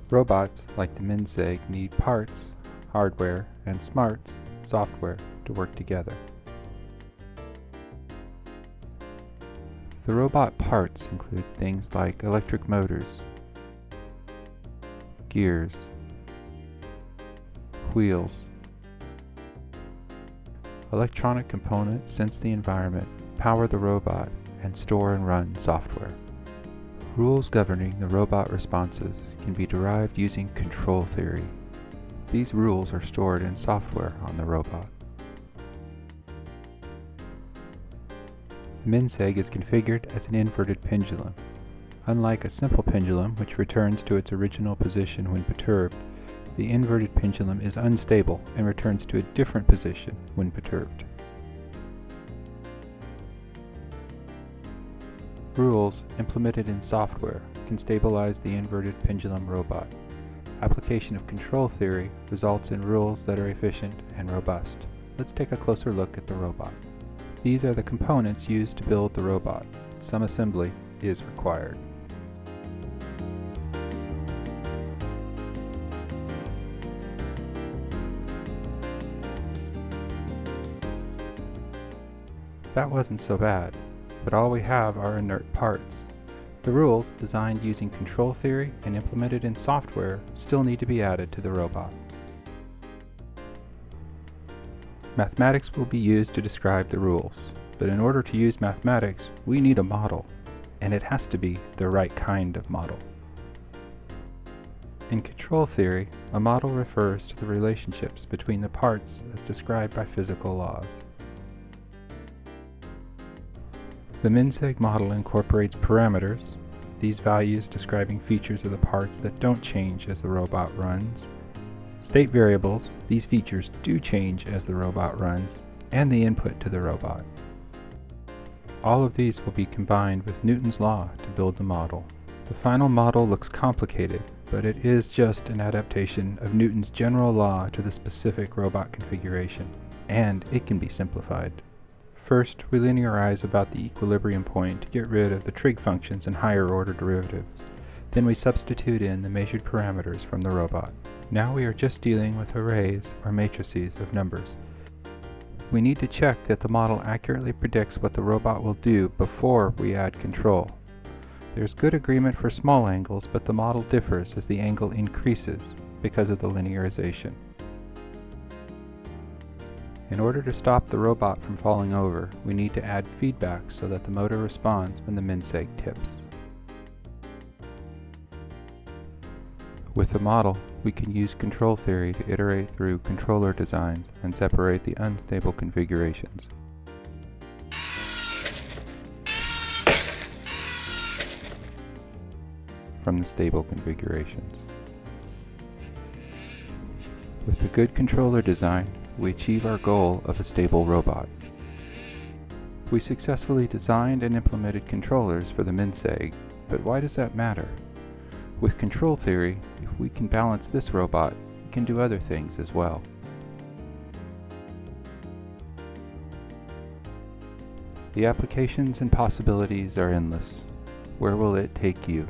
Robots, like the MinSeg, need parts, hardware, and smarts, software, to work together. The robot parts include things like electric motors, gears, wheels. Electronic components sense the environment, power the robot, and store and run software. Rules governing the robot responses can be derived using control theory. These rules are stored in software on the robot. The MinSeg is configured as an inverted pendulum. Unlike a simple pendulum, which returns to its original position when perturbed, the inverted pendulum is unstable and returns to a different position when perturbed. Rules implemented in software can stabilize the inverted pendulum robot. Application of control theory results in rules that are efficient and robust. Let's take a closer look at the robot. These are the components used to build the robot. Some assembly is required. That wasn't so bad, but all we have are inert parts. The rules, designed using control theory and implemented in software, still need to be added to the robot. Mathematics will be used to describe the rules, but in order to use mathematics, we need a model, and it has to be the right kind of model. In control theory, a model refers to the relationships between the parts as described by physical laws. The MinSeg model incorporates parameters, these values describing features of the parts that don't change as the robot runs, state variables, these features do change as the robot runs, and the input to the robot. All of these will be combined with Newton's law to build the model. The final model looks complicated, but it is just an adaptation of Newton's general law to the specific robot configuration, and it can be simplified. First, we linearize about the equilibrium point to get rid of the trig functions and higher order derivatives. Then we substitute in the measured parameters from the robot. Now we are just dealing with arrays or matrices of numbers. We need to check that the model accurately predicts what the robot will do before we add control. There's good agreement for small angles, but the model differs as the angle increases because of the linearization. In order to stop the robot from falling over, we need to add feedback so that the motor responds when the MinSeg tips. With the model, we can use control theory to iterate through controller designs and separate the unstable configurations. From the stable configurations. With a good controller design, we achieve our goal of a stable robot. We successfully designed and implemented controllers for the MinSeg, but why does that matter? With control theory, if we can balance this robot, we can do other things as well. The applications and possibilities are endless. Where will it take you?